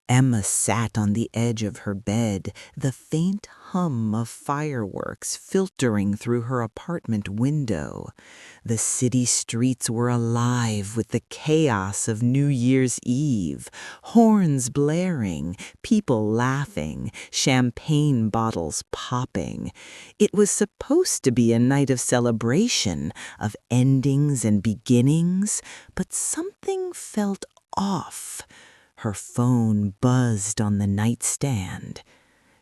Emma sat on the edge of her bed, the faint hum of fireworks filtering through her apartment window. The city streets were alive with the chaos of New Year's Eve, horns blaring, people laughing, champagne bottles popping. It was supposed to be a night of celebration, of endings and beginnings, but something felt off. Her phone buzzed on the nightstand.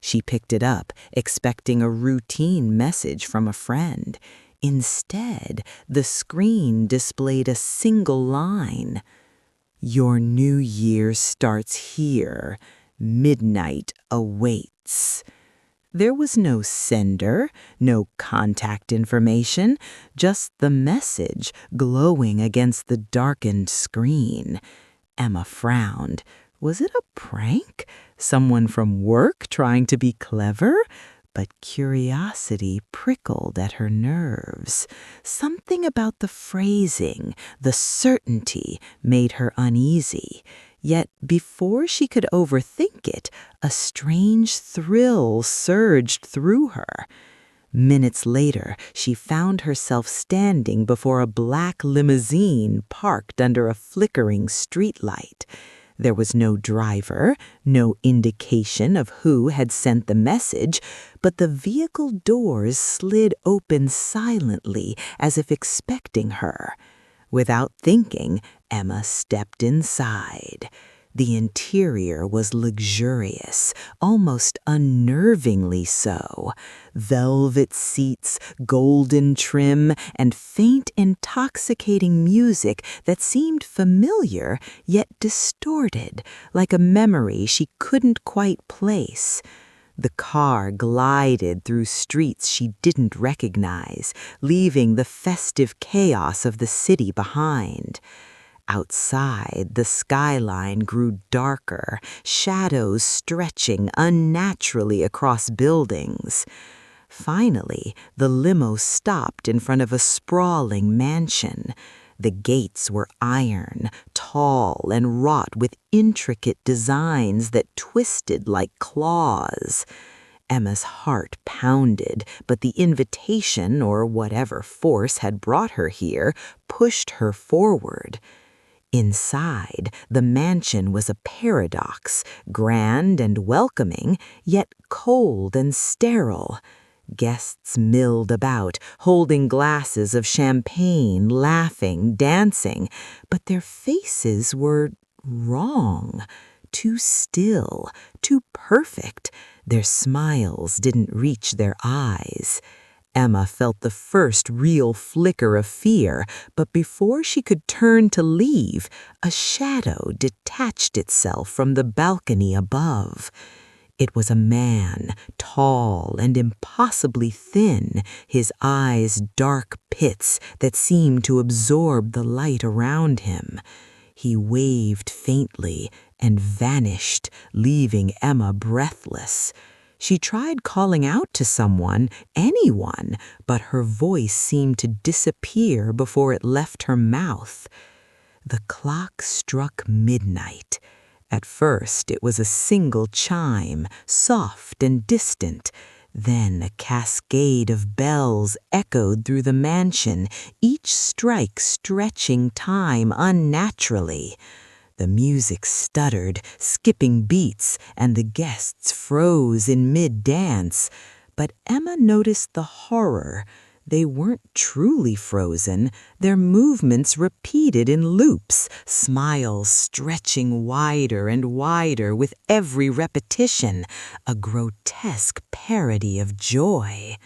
She picked it up, expecting a routine message from a friend. Instead, the screen displayed a single line. "Your new year starts here. Midnight awaits." There was no sender, no contact information, just the message glowing against the darkened screen. Emma frowned. Was it a prank? Someone from work trying to be clever? But curiosity prickled at her nerves. Something about the phrasing, the certainty, made her uneasy. Yet before she could overthink it, a strange thrill surged through her. Minutes later, she found herself standing before a black limousine parked under a flickering streetlight. There was no driver, no indication of who had sent the message, but the vehicle doors slid open silently as if expecting her. Without thinking, Emma stepped inside. The interior was luxurious, almost unnervingly so. Velvet seats, golden trim, and faint, intoxicating music that seemed familiar yet distorted, like a memory she couldn't quite place. The car glided through streets she didn't recognize, leaving the festive chaos of the city behind. Outside, the skyline grew darker, shadows stretching unnaturally across buildings. Finally, the limo stopped in front of a sprawling mansion. The gates were iron, tall and wrought with intricate designs that twisted like claws. Emma's heart pounded, but the invitation, or whatever force had brought her here, pushed her forward. Inside, the mansion was a paradox, grand and welcoming, yet cold and sterile. Guests milled about, holding glasses of champagne, laughing, dancing, but their faces were wrong, too still, too perfect. Their smiles didn't reach their eyes. Emma felt the first real flicker of fear, but before she could turn to leave, a shadow detached itself from the balcony above. It was a man, tall and impossibly thin, his eyes dark pits that seemed to absorb the light around him. He waved faintly and vanished, leaving Emma breathless. She tried calling out to someone, anyone, but her voice seemed to disappear before it left her mouth. The clock struck midnight. At first, it was a single chime, soft and distant. Then a cascade of bells echoed through the mansion, each strike stretching time unnaturally. The music stuttered, skipping beats, and the guests froze in mid-dance. But Emma noticed the horror. They weren't truly frozen. Their movements repeated in loops, smiles stretching wider and wider with every repetition, a grotesque parody of joy.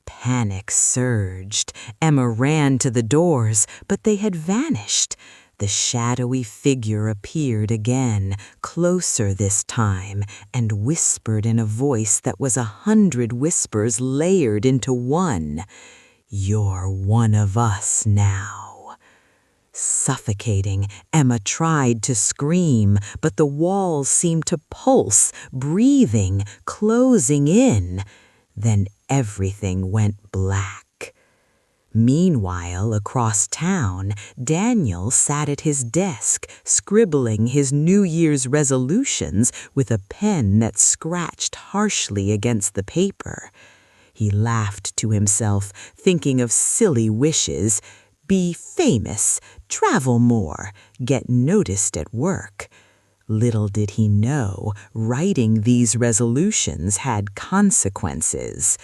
Panic surged. Emma ran to the doors, but they had vanished. The shadowy figure appeared again, closer this time, and whispered in a voice that was 100 whispers layered into one. "You're one of us now." Suffocating, Emma tried to scream, but the walls seemed to pulse, breathing, closing in. Then everything went black. Meanwhile, across town, Daniel sat at his desk, scribbling his New Year's resolutions with a pen that scratched harshly against the paper. He laughed to himself, thinking of silly wishes: be famous, travel more, get noticed at work. Little did he know, writing these resolutions had consequences.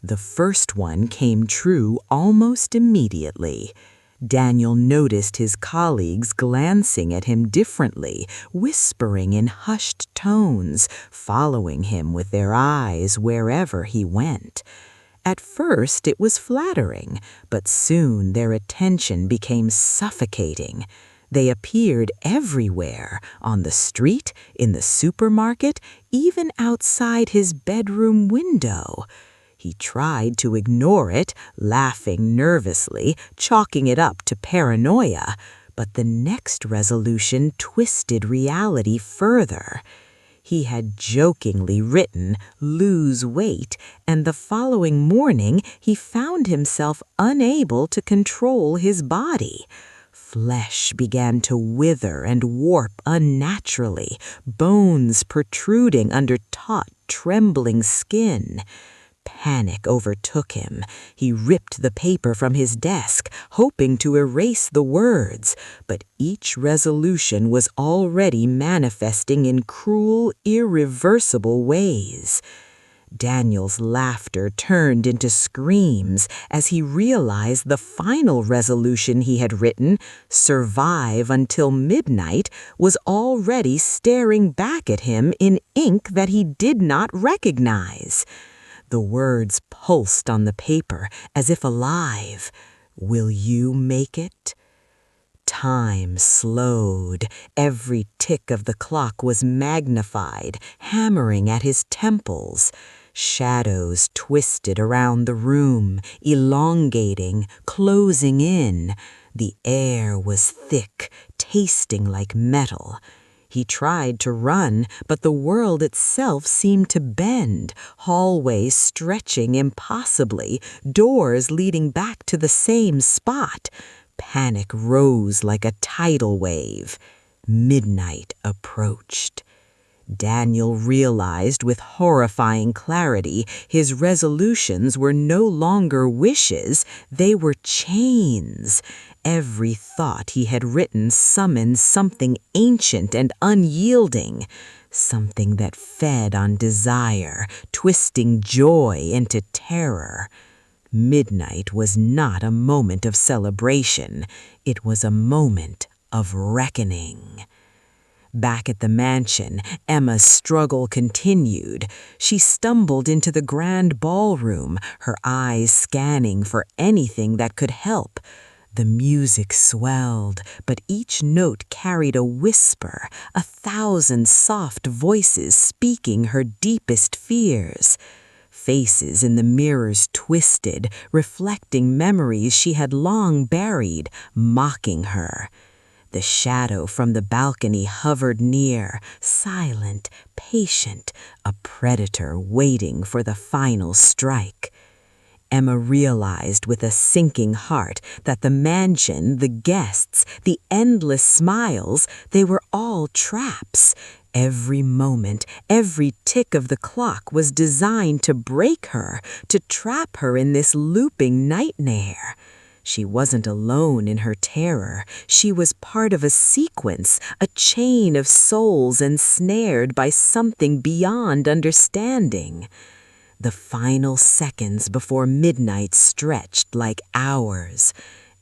The first one came true almost immediately. Daniel noticed his colleagues glancing at him differently, whispering in hushed tones, following him with their eyes wherever he went. At first it was flattering, but soon their attention became suffocating. They appeared everywhere, on the street, in the supermarket, even outside his bedroom window. He tried to ignore it, laughing nervously, chalking it up to paranoia, but the next resolution twisted reality further. He had jokingly written, "lose weight," and the following morning he found himself unable to control his body. Flesh began to wither and warp unnaturally, bones protruding under taut, trembling skin. Panic overtook him. He ripped the paper from his desk, hoping to erase the words, but each resolution was already manifesting in cruel, irreversible ways. Daniel's laughter turned into screams as he realized the final resolution he had written, "survive until midnight," was already staring back at him in ink that he did not recognize. The words pulsed on the paper as if alive. "Will you make it?" Time slowed. Every tick of the clock was magnified, hammering at his temples. Shadows twisted around the room, elongating, closing in. The air was thick, tasting like metal. He tried to run, but the world itself seemed to bend, hallways stretching impossibly, doors leading back to the same spot. Panic rose like a tidal wave. Midnight approached. Daniel realized with horrifying clarity his resolutions were no longer wishes, they were chains. Every thought he had written summoned something ancient and unyielding, something that fed on desire, twisting joy into terror. Midnight was not a moment of celebration. It was a moment of reckoning. Back at the mansion, Emma's struggle continued. She stumbled into the grand ballroom, her eyes scanning for anything that could help. The music swelled, but each note carried a whisper, 1,000 soft voices speaking her deepest fears. Faces in the mirrors twisted, reflecting memories she had long buried, mocking her. The shadow from the balcony hovered near, silent, patient, a predator waiting for the final strike. Emma realized with a sinking heart that the mansion, the guests, the endless smiles, they were all traps. Every moment, every tick of the clock was designed to break her, to trap her in this looping nightmare. She wasn't alone in her terror. She was part of a sequence, a chain of souls ensnared by something beyond understanding. The final seconds before midnight stretched like hours.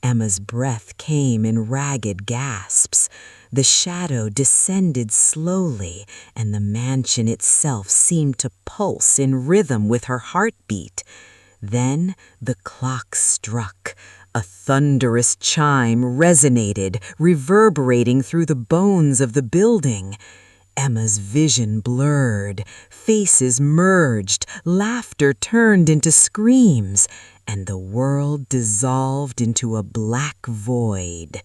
Emma's breath came in ragged gasps. The shadow descended slowly, and the mansion itself seemed to pulse in rhythm with her heartbeat. Then the clock struck. A thunderous chime resonated, reverberating through the bones of the building. Emma's vision blurred, faces merged, laughter turned into screams, and the world dissolved into a black void.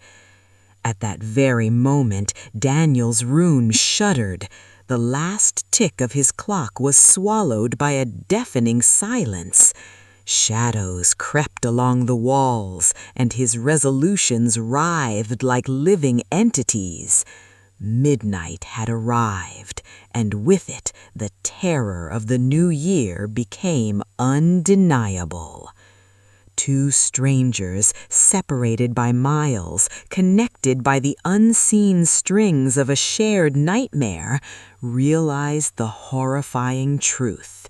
At that very moment, Daniel's room shuddered. The last tick of his clock was swallowed by a deafening silence. Shadows crept along the walls, and his resolutions writhed like living entities. Midnight had arrived, and with it the terror of the new year became undeniable. Two strangers, separated by miles, connected by the unseen strings of a shared nightmare, realized the horrifying truth.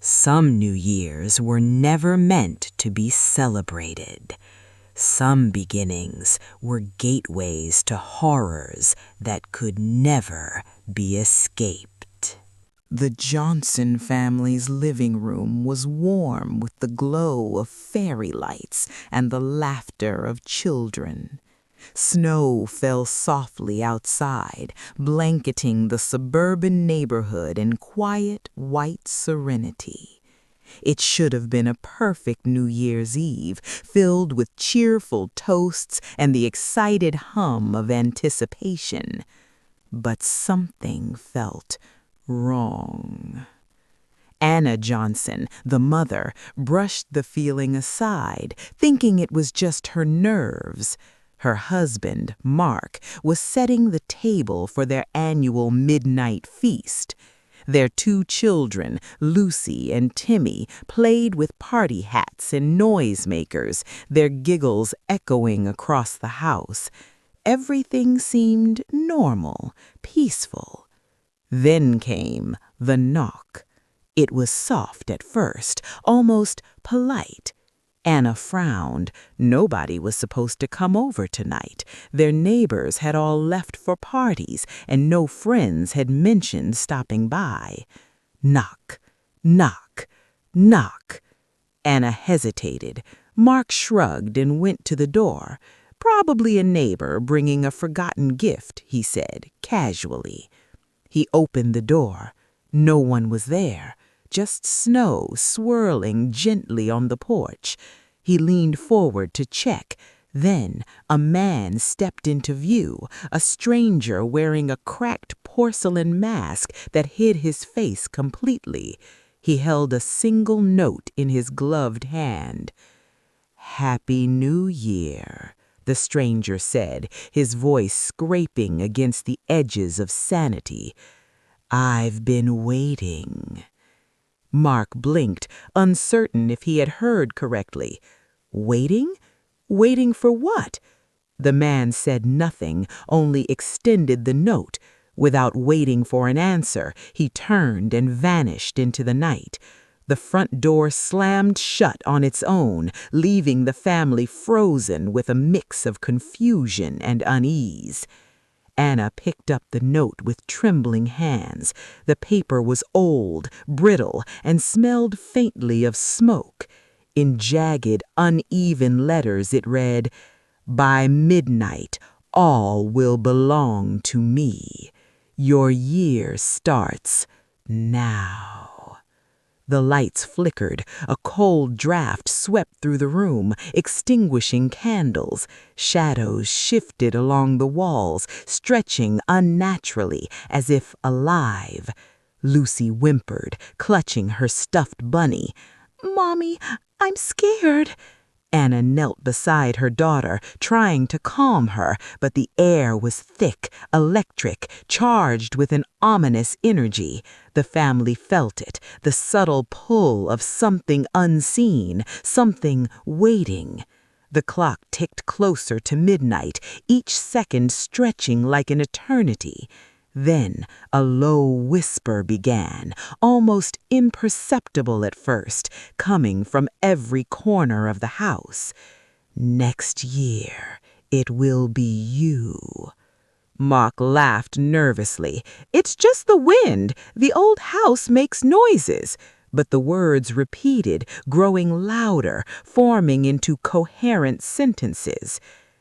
Some New Years were never meant to be celebrated. Some beginnings were gateways to horrors that could never be escaped. The Johnson family's living room was warm with the glow of fairy lights and the laughter of children. Snow fell softly outside, blanketing the suburban neighborhood in quiet, white serenity. It should have been a perfect New Year's Eve, filled with cheerful toasts and the excited hum of anticipation. But something felt wrong. Anna Johnson, the mother, brushed the feeling aside, thinking it was just her nerves. Her husband, Mark, was setting the table for their annual midnight feast. Their two children, Lucy and Timmy, played with party hats and noisemakers, their giggles echoing across the house. Everything seemed normal, peaceful. Then came the knock. It was soft at first, almost polite. Anna frowned. Nobody was supposed to come over tonight. Their neighbors had all left for parties, and no friends had mentioned stopping by. Knock, knock, knock. Anna hesitated. Mark shrugged and went to the door. Probably a neighbor bringing a forgotten gift, he said, casually. He opened the door. No one was there, just snow swirling gently on the porch. He leaned forward to check. Then a man stepped into view, a stranger wearing a cracked porcelain mask that hid his face completely. He held a single note in his gloved hand. "Happy New Year," the stranger said, his voice scraping against the edges of sanity. "I've been waiting." Mark blinked, uncertain if he had heard correctly. Waiting? Waiting for what? The man said nothing, only extended the note. Without waiting for an answer, he turned and vanished into the night. The front door slammed shut on its own, leaving the family frozen with a mix of confusion and unease. Anna picked up the note with trembling hands. The paper was old, brittle, and smelled faintly of smoke. In jagged, uneven letters it read, "By midnight, all will belong to me. Your year starts now." The lights flickered. A cold draft swept through the room, extinguishing candles. Shadows shifted along the walls, stretching unnaturally, as if alive. Lucy whimpered, clutching her stuffed bunny. "Mommy, I'm scared." Anna knelt beside her daughter, trying to calm her, but the air was thick, electric, charged with an ominous energy. The family felt it, the subtle pull of something unseen, something waiting. The clock ticked closer to midnight, each second stretching like an eternity. Then a low whisper began, almost imperceptible at first, coming from every corner of the house. "Next year, it will be you." Mark laughed nervously. "It's just the wind. The old house makes noises." But the words repeated, growing louder, forming into coherent sentences.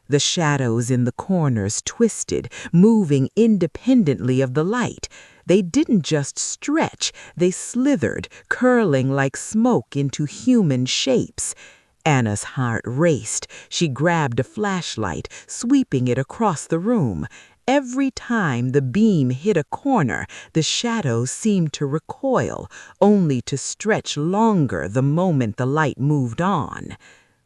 The shadows in the corners twisted, moving independently of the light. They didn't just stretch, they slithered, curling like smoke into human shapes. Anna's heart raced. She grabbed a flashlight, sweeping it across the room. Every time the beam hit a corner, the shadows seemed to recoil, only to stretch longer the moment the light moved on.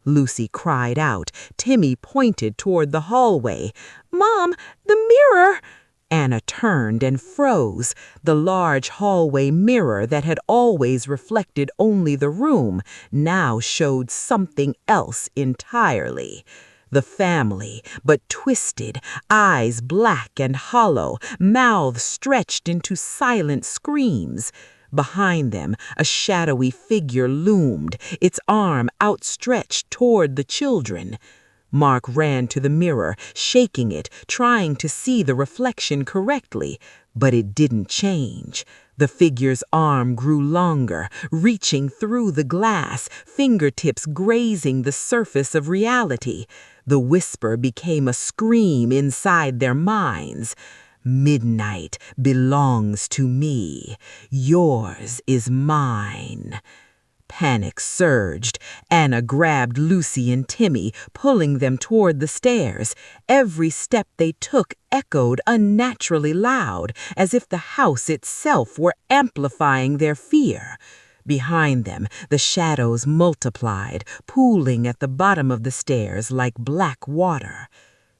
Lucy cried out. Timmy pointed toward the hallway. "Mom, the mirror!" Anna turned and froze. The large hallway mirror that had always reflected only the room now showed something else entirely. The family, but twisted, eyes black and hollow, mouths stretched into silent screams. Behind them, a shadowy figure loomed, its arm outstretched toward the children. Mark ran to the mirror, shaking it, trying to see the reflection correctly, but it didn't change. The figure's arm grew longer, reaching through the glass, fingertips grazing the surface of reality. The whisper became a scream inside their minds. "Midnight belongs to me. Yours is mine." Panic surged. Anna grabbed Lucy and Timmy, pulling them toward the stairs. Every step they took echoed unnaturally loud, as if the house itself were amplifying their fear. Behind them, the shadows multiplied, pooling at the bottom of the stairs like black water.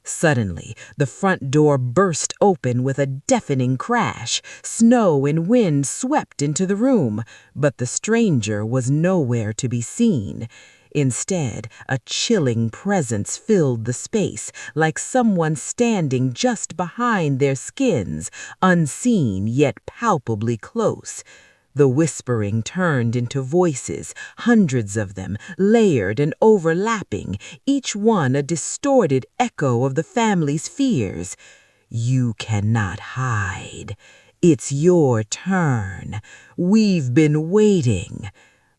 Suddenly, the front door burst open with a deafening crash. Snow and wind swept into the room, but the stranger was nowhere to be seen. Instead, a chilling presence filled the space, like someone standing just behind their skins, unseen yet palpably close. The whispering turned into voices, hundreds of them, layered and overlapping, each one a distorted echo of the family's fears. "You cannot hide. It's your turn. We've been waiting."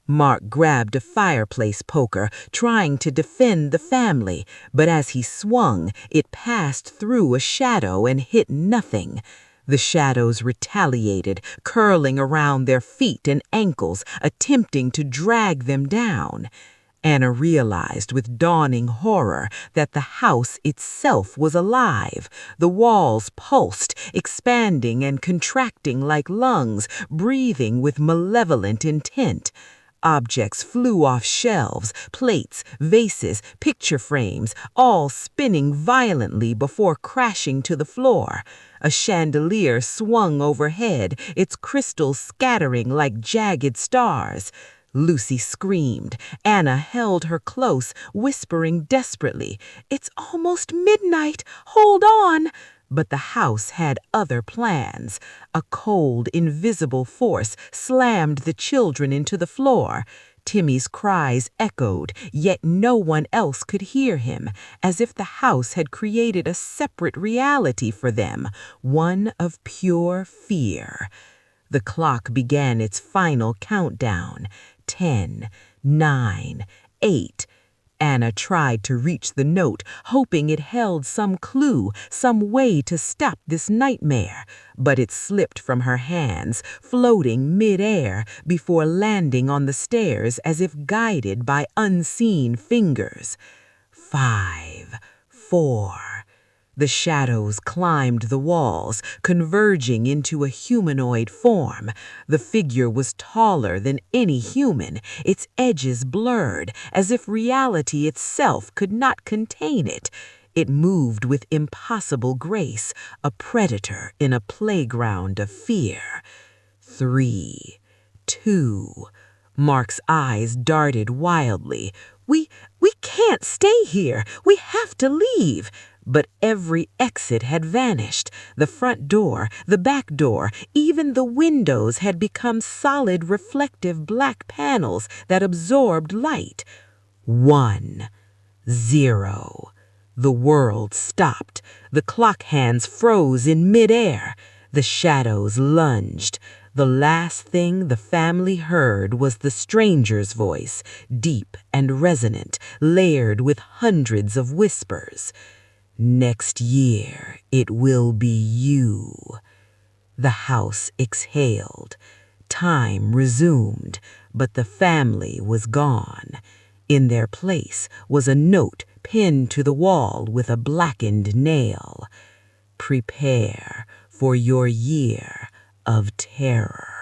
Mark grabbed a fireplace poker, trying to defend the family, but as he swung, it passed through a shadow and hit nothing. The shadows retaliated, curling around their feet and ankles, attempting to drag them down. Anna realized with dawning horror that the house itself was alive. The walls pulsed, expanding and contracting like lungs, breathing with malevolent intent. Objects flew off shelves, plates, vases, picture frames, all spinning violently before crashing to the floor. A chandelier swung overhead, its crystals scattering like jagged stars. Lucy screamed. Anna held her close, whispering desperately, "It's almost midnight. Hold on." But the house had other plans. A cold, invisible force slammed the children into the floor. Timmy's cries echoed, yet no one else could hear him, as if the house had created a separate reality for them, one of pure fear. The clock began its final countdown. 10, 9, 8. Anna tried to reach the note, hoping it held some clue, some way to stop this nightmare, but it slipped from her hands, floating mid-air before landing on the stairs as if guided by unseen fingers. 5, 4. The shadows climbed the walls, converging into a humanoid form. The figure was taller than any human, its edges blurred, as if reality itself could not contain it. It moved with impossible grace, a predator in a playground of fear. 3, 2. Mark's eyes darted wildly. We can't stay here. We have to leave." But every exit had vanished. The front door, the back door, even the windows had become solid reflective black panels that absorbed light. 1, 0. The world stopped. The clock hands froze in midair. The shadows lunged. The last thing the family heard was the stranger's voice, deep and resonant, layered with hundreds of whispers. "Next year it will be you." The house exhaled. Time resumed, but the family was gone. In their place was a note pinned to the wall with a blackened nail. Prepare for your year of terror.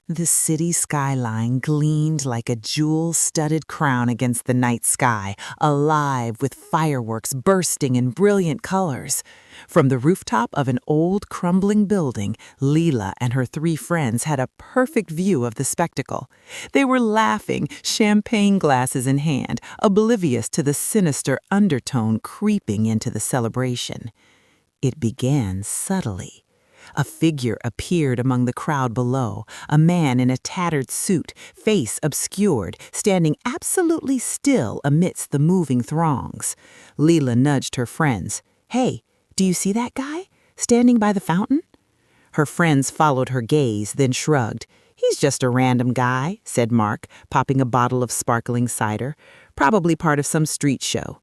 The city skyline gleamed like a jewel-studded crown against the night sky, alive with fireworks bursting in brilliant colors. From the rooftop of an old, crumbling building, Leela and her 3 friends had a perfect view of the spectacle. They were laughing, champagne glasses in hand, oblivious to the sinister undertone creeping into the celebration. It began subtly. A figure appeared among the crowd below, a man in a tattered suit, face obscured, standing absolutely still amidst the moving throngs. Leela nudged her friends. "Hey, do you see that guy? Standing by the fountain?" Her friends followed her gaze, then shrugged. "He's just a random guy," said Mark, popping a bottle of sparkling cider. "Probably part of some street show."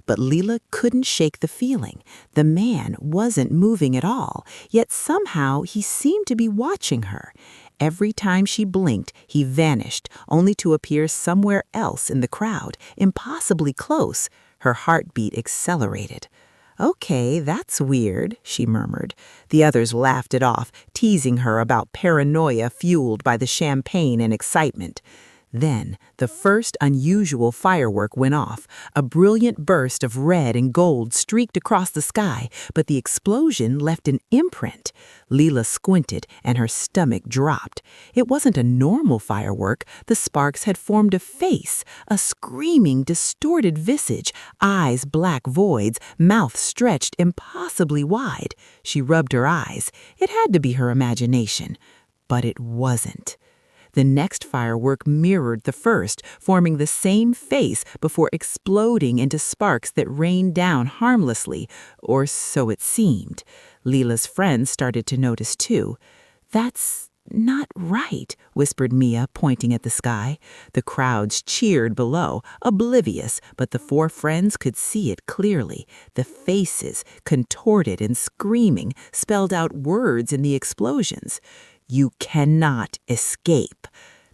But Leela couldn't shake the feeling. The man wasn't moving at all, yet somehow he seemed to be watching her. Every time she blinked, he vanished, only to appear somewhere else in the crowd, impossibly close. Her heartbeat accelerated. "Okay, that's weird," she murmured. The others laughed it off, teasing her about paranoia fueled by the champagne and excitement. Then, the first unusual firework went off. A brilliant burst of red and gold streaked across the sky, but the explosion left an imprint. Leela squinted, and her stomach dropped. It wasn't a normal firework. The sparks had formed a face, a screaming, distorted visage, eyes black voids, mouth stretched impossibly wide. She rubbed her eyes. It had to be her imagination. But it wasn't. The next firework mirrored the first, forming the same face before exploding into sparks that rained down harmlessly, or so it seemed. Leela's friends started to notice too. "That's not right," whispered Mia, pointing at the sky. The crowds cheered below, oblivious, but the 4 friends could see it clearly. The faces, contorted and screaming, spelled out words in the explosions. "You cannot escape."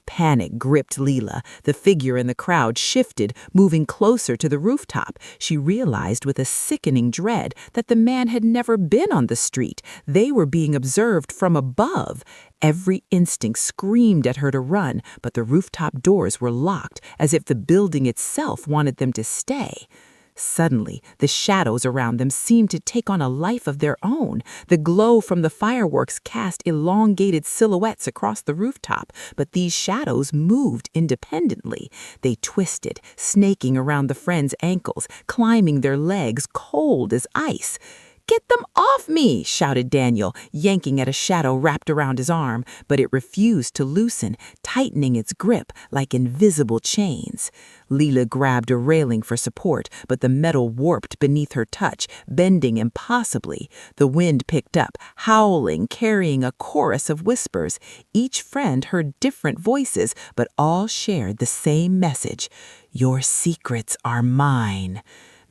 Panic gripped Leela. The figure in the crowd shifted, moving closer to the rooftop. She realized with a sickening dread that the man had never been on the street. They were being observed from above. Every instinct screamed at her to run, but the rooftop doors were locked, as if the building itself wanted them to stay. Suddenly, the shadows around them seemed to take on a life of their own. The glow from the fireworks cast elongated silhouettes across the rooftop, but these shadows moved independently. They twisted, snaking around the friends' ankles, climbing their legs cold as ice. "Get them off me!" shouted Daniel, yanking at a shadow wrapped around his arm, but it refused to loosen, tightening its grip like invisible chains. Leela grabbed a railing for support, but the metal warped beneath her touch, bending impossibly. The wind picked up, howling, carrying a chorus of whispers. Each friend heard different voices, but all shared the same message: "Your secrets are mine."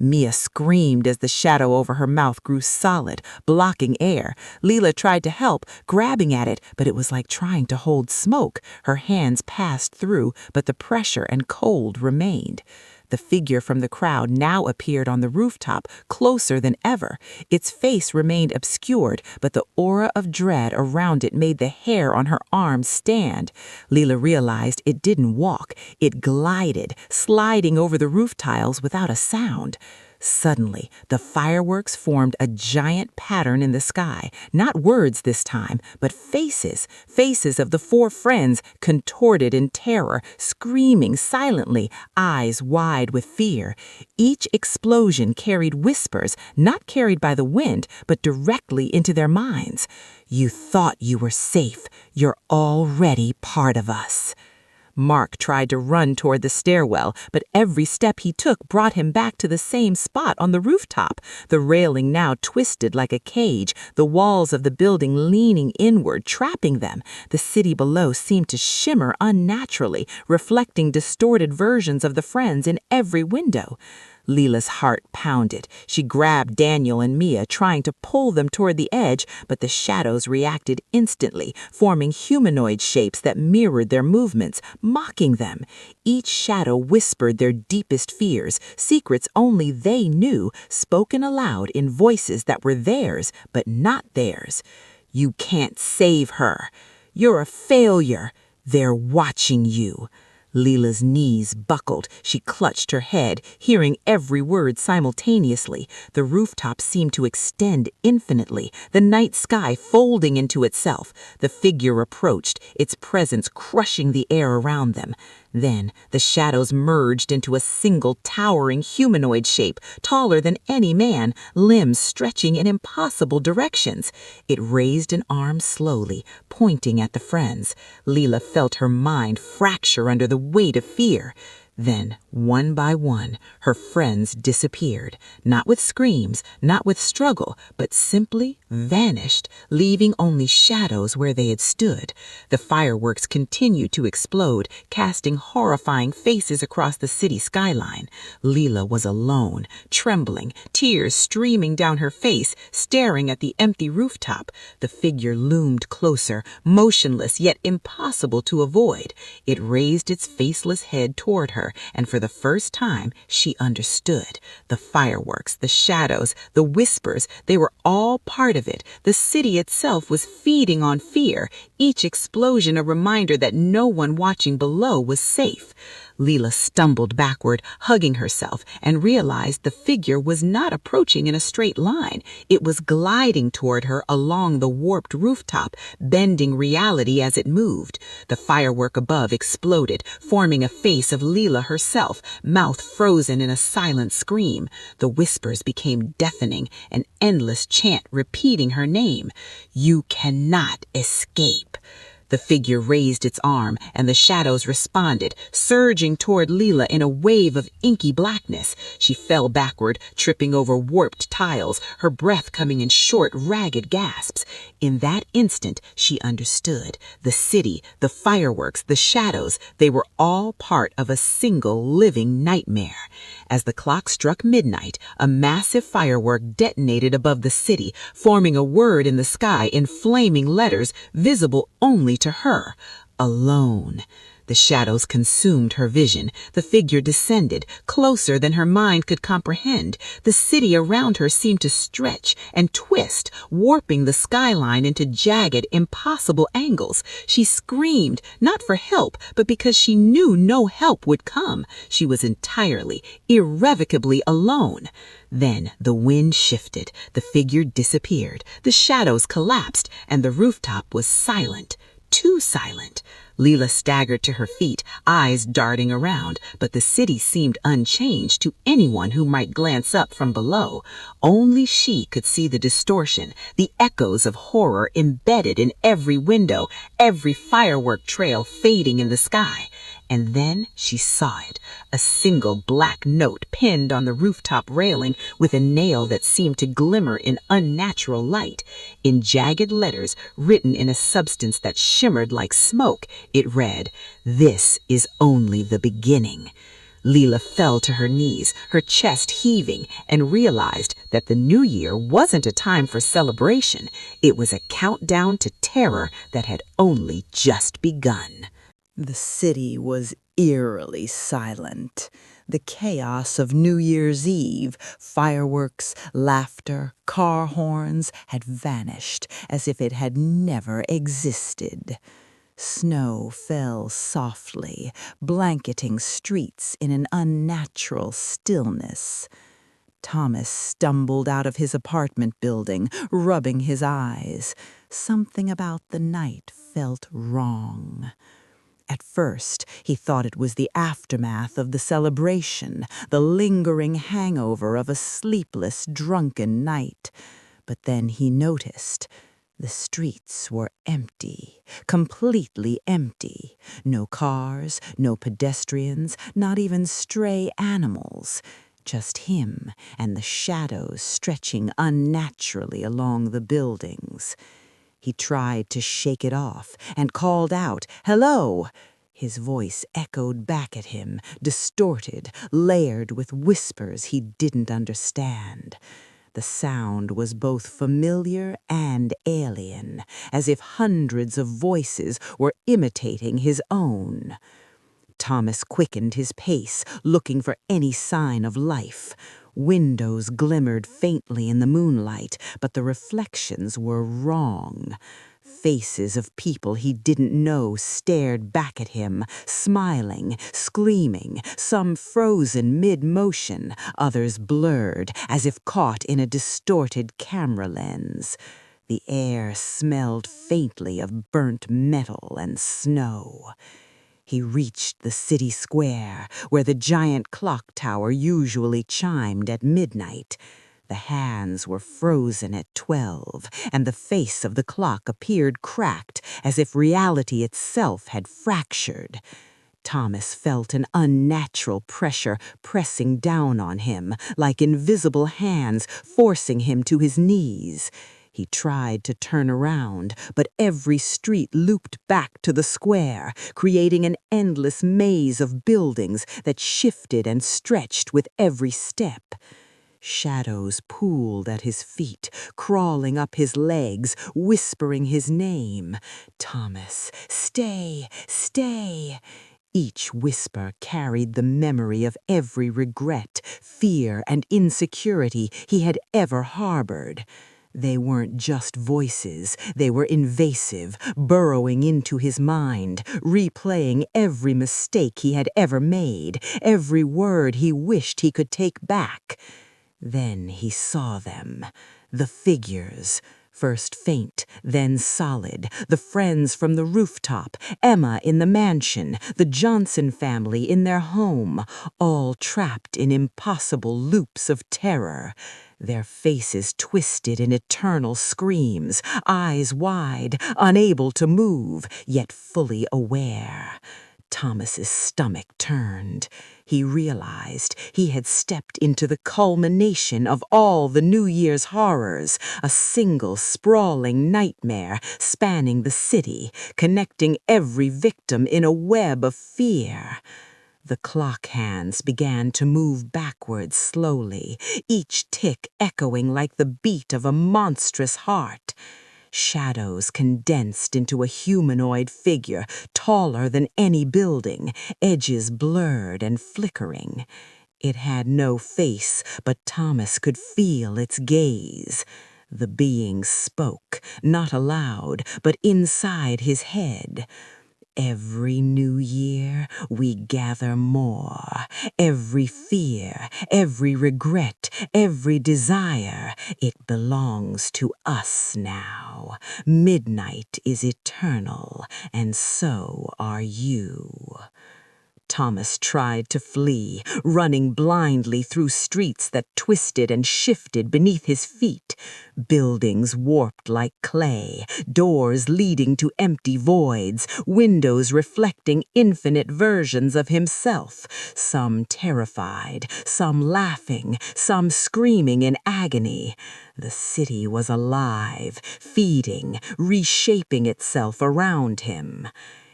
Mia screamed as the shadow over her mouth grew solid, blocking air. Leela tried to help, grabbing at it, but it was like trying to hold smoke. Her hands passed through, but the pressure and cold remained. The figure from the crowd now appeared on the rooftop, closer than ever. Its face remained obscured, but the aura of dread around it made the hair on her arms stand. Leela realized it didn't walk. It glided, sliding over the roof tiles without a sound. Suddenly, the fireworks formed a giant pattern in the sky. Not words this time, but faces. Faces of the 4 friends, contorted in terror, screaming silently, eyes wide with fear. Each explosion carried whispers, not carried by the wind, but directly into their minds. "You thought you were safe. You're already part of us." Mark tried to run toward the stairwell, but every step he took brought him back to the same spot on the rooftop. The railing now twisted like a cage, the walls of the building leaning inward, trapping them. The city below seemed to shimmer unnaturally, reflecting distorted versions of the friends in every window. Leela's heart pounded. She grabbed Daniel and Mia, trying to pull them toward the edge, but the shadows reacted instantly, forming humanoid shapes that mirrored their movements, mocking them. Each shadow whispered their deepest fears, secrets only they knew, spoken aloud in voices that were theirs, but not theirs. "You can't save her. You're a failure. They're watching you." Leela's knees buckled. She clutched her head, hearing every word simultaneously. The rooftop seemed to extend infinitely, the night sky folding into itself. The figure approached, its presence crushing the air around them. Then the shadows merged into a single towering humanoid shape, taller than any man, limbs stretching in impossible directions. It raised an arm slowly, pointing at the friends. Leela felt her mind fracture under the weight of fear. Then, one by one, her friends disappeared, not with screams, not with struggle, but simply vanished, leaving only shadows where they had stood. The fireworks continued to explode, casting horrifying faces across the city skyline. Leela was alone, trembling, tears streaming down her face, staring at the empty rooftop. The figure loomed closer, motionless yet impossible to avoid. It raised its faceless head toward her, and for the first time she understood. The fireworks, the shadows, the whispers, they were all part of it. The city itself was feeding on fear, each explosion a reminder that no one watching below was safe. Leela stumbled backward, hugging herself, and realized the figure was not approaching in a straight line. It was gliding toward her along the warped rooftop, bending reality as it moved. The firework above exploded, forming a face of Leela herself, mouth frozen in a silent scream. The whispers became deafening, an endless chant repeating her name. "You cannot escape." The figure raised its arm, and the shadows responded, surging toward Leela in a wave of inky blackness. She fell backward, tripping over warped tiles, her breath coming in short, ragged gasps. In that instant, she understood. The city, the fireworks, the shadows, they were all part of a single living nightmare. As the clock struck midnight, a massive firework detonated above the city, forming a word in the sky in flaming letters visible only to her: alone. The shadows consumed her vision. The figure descended, closer than her mind could comprehend. The city around her seemed to stretch and twist, warping the skyline into jagged, impossible angles. She screamed, not for help, but because she knew no help would come. She was entirely, irrevocably alone. Then the wind shifted, the figure disappeared, the shadows collapsed, and the rooftop was silent. Too silent. Leela staggered to her feet, eyes darting around, but the city seemed unchanged to anyone who might glance up from below. Only she could see the distortion, the echoes of horror embedded in every window, every firework trail fading in the sky. And then she saw it, a single black note pinned on the rooftop railing with a nail that seemed to glimmer in unnatural light. In jagged letters, written in a substance that shimmered like smoke, it read, "This is only the beginning." Leela fell to her knees, her chest heaving, and realized that the new year wasn't a time for celebration. It was a countdown to terror that had only just begun. The city was eerily silent. The chaos of New Year's Eve, fireworks, laughter, car horns, had vanished as if it had never existed. Snow fell softly, blanketing streets in an unnatural stillness. Thomas stumbled out of his apartment building, rubbing his eyes. Something about the night felt wrong. At first, he thought it was the aftermath of the celebration, the lingering hangover of a sleepless, drunken night. But then he noticed the streets were empty, completely empty. No cars, no pedestrians, not even stray animals. Just him and the shadows stretching unnaturally along the buildings. He tried to shake it off and called out, "Hello!" His voice echoed back at him, distorted, layered with whispers he didn't understand. The sound was both familiar and alien, as if hundreds of voices were imitating his own. Thomas quickened his pace, looking for any sign of life. Windows glimmered faintly in the moonlight, but the reflections were wrong. Faces of people he didn't know stared back at him, smiling, screaming, some frozen mid-motion, others blurred, as if caught in a distorted camera lens. The air smelled faintly of burnt metal and snow. He reached the city square, where the giant clock tower usually chimed at midnight. The hands were frozen at 12, and the face of the clock appeared cracked, as if reality itself had fractured. Thomas felt an unnatural pressure pressing down on him, like invisible hands forcing him to his knees. He tried to turn around, but every street looped back to the square, creating an endless maze of buildings that shifted and stretched with every step. Shadows pooled at his feet, crawling up his legs, whispering his name. "Thomas, stay, stay." Each whisper carried the memory of every regret, fear, and insecurity he had ever harbored. They weren't just voices, they were invasive, burrowing into his mind, replaying every mistake he had ever made, every word he wished he could take back. Then he saw them, the figures, first faint, then solid, the friends from the rooftop, Emma in the mansion, the Johnson family in their home, all trapped in impossible loops of terror. Their faces twisted in eternal screams, eyes wide, unable to move, yet fully aware. Thomas's stomach turned. He realized he had stepped into the culmination of all the New Year's horrors, a single sprawling nightmare spanning the city, connecting every victim in a web of fear. The clock hands began to move backwards slowly, each tick echoing like the beat of a monstrous heart. Shadows condensed into a humanoid figure, taller than any building, edges blurred and flickering. It had no face, but Thomas could feel its gaze. The being spoke, not aloud, but inside his head. "Every new year we gather more. Every fear, every regret, every desire, it belongs to us now. Midnight is eternal, and so are you." Thomas tried to flee, running blindly through streets that twisted and shifted beneath his feet. Buildings warped like clay, doors leading to empty voids, windows reflecting infinite versions of himself, some terrified, some laughing, some screaming in agony. The city was alive, feeding, reshaping itself around him.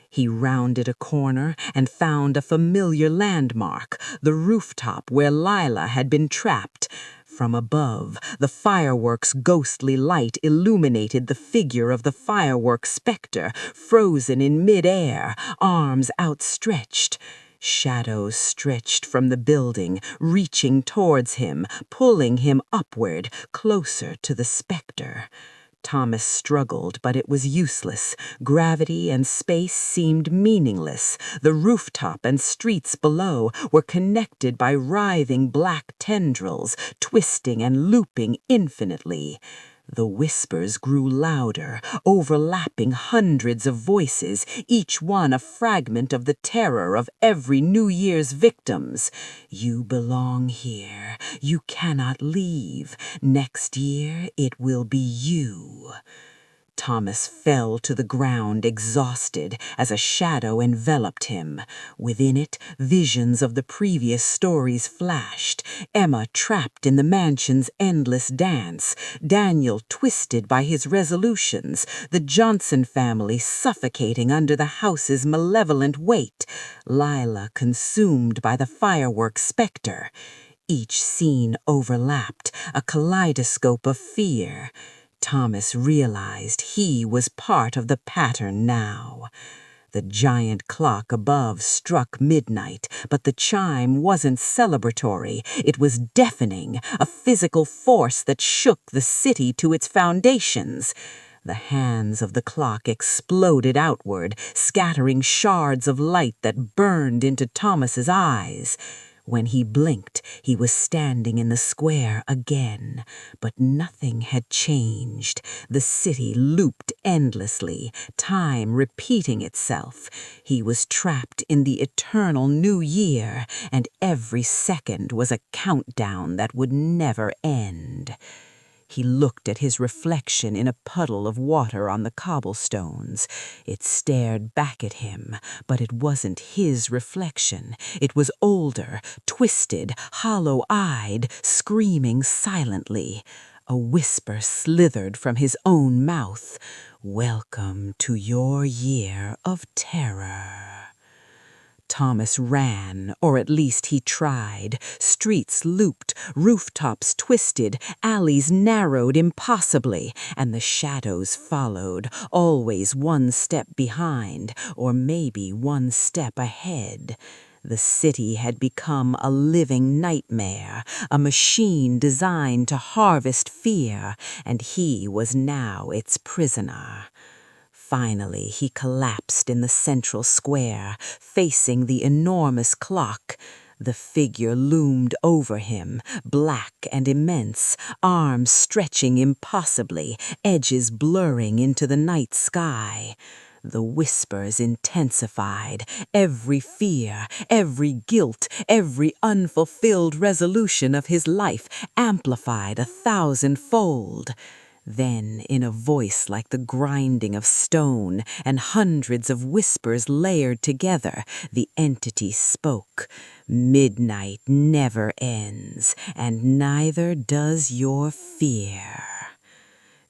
He rounded a corner and found a familiar landmark, the rooftop where Lila had been trapped. From above, the fireworks' ghostly light illuminated the figure of the fireworks specter, frozen in mid-air, arms outstretched. Shadows stretched from the building, reaching towards him, pulling him upward, closer to the specter. Thomas struggled, but it was useless. Gravity and space seemed meaningless. The rooftop and streets below were connected by writhing black tendrils, twisting and looping infinitely. The whispers grew louder, overlapping hundreds of voices, each one a fragment of the terror of every New Year's victims. "You belong here. You cannot leave. Next year it will be you." Thomas fell to the ground exhausted as a shadow enveloped him. Within it, visions of the previous stories flashed. Emma trapped in the mansion's endless dance, Daniel twisted by his resolutions, the Johnson family suffocating under the house's malevolent weight, Lila consumed by the firework specter. Each scene overlapped, a kaleidoscope of fear. Thomas realized he was part of the pattern now. The giant clock above struck midnight, but the chime wasn't celebratory. It was deafening, a physical force that shook the city to its foundations. The hands of the clock exploded outward, scattering shards of light that burned into Thomas's eyes. When he blinked, he was standing in the square again, but nothing had changed. The city looped endlessly, time repeating itself. He was trapped in the eternal new year, and every second was a countdown that would never end. He looked at his reflection in a puddle of water on the cobblestones. It stared back at him, but it wasn't his reflection. It was older, twisted, hollow-eyed, screaming silently. A whisper slithered from his own mouth. "Welcome to your year of terror." Thomas ran, or at least he tried. Streets looped, rooftops twisted, alleys narrowed impossibly, and the shadows followed, always one step behind, or maybe one step ahead. The city had become a living nightmare, a machine designed to harvest fear, and he was now its prisoner. Finally, he collapsed in the central square, facing the enormous clock. The figure loomed over him, black and immense, arms stretching impossibly, edges blurring into the night sky. The whispers intensified. Every fear, every guilt, every unfulfilled resolution of his life amplified 1,000-fold. Then, in a voice like the grinding of stone and hundreds of whispers layered together, the entity spoke. "Midnight never ends, and neither does your fear."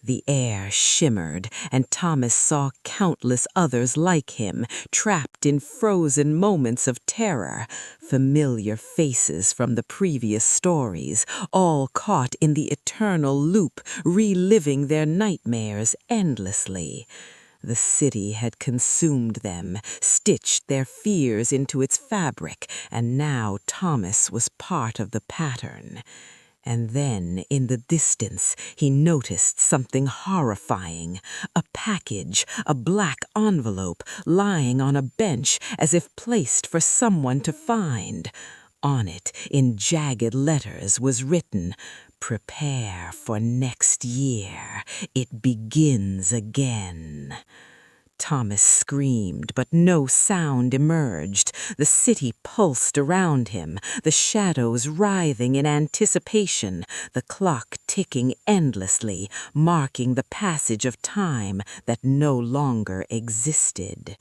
The air shimmered, and Thomas saw countless others like him, trapped in frozen moments of terror, familiar faces from the previous stories, all caught in the eternal loop, reliving their nightmares endlessly. The city had consumed them, stitched their fears into its fabric, and now Thomas was part of the pattern. And then, in the distance, he noticed something horrifying. A package, a black envelope, lying on a bench as if placed for someone to find. On it, in jagged letters, was written, "Prepare for next year. It begins again." Thomas screamed, but no sound emerged. The city pulsed around him, the shadows writhing in anticipation, the clock ticking endlessly, marking the passage of time that no longer existed.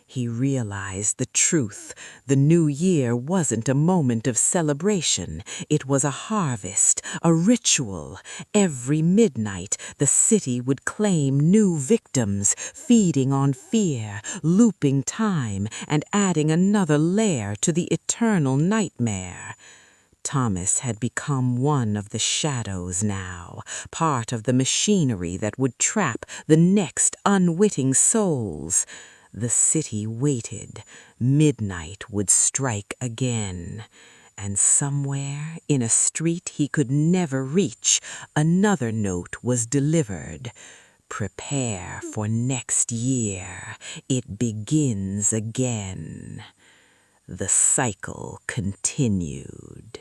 He realized the truth. The new year wasn't a moment of celebration. It was a harvest, a ritual. Every midnight, the city would claim new victims, feeding on fear, looping time, and adding another layer to the eternal nightmare. Thomas had become one of the shadows now, part of the machinery that would trap the next unwitting souls. The city waited. Midnight would strike again. And somewhere, in a street he could never reach, another note was delivered. "Prepare for next year. It begins again." The cycle continued.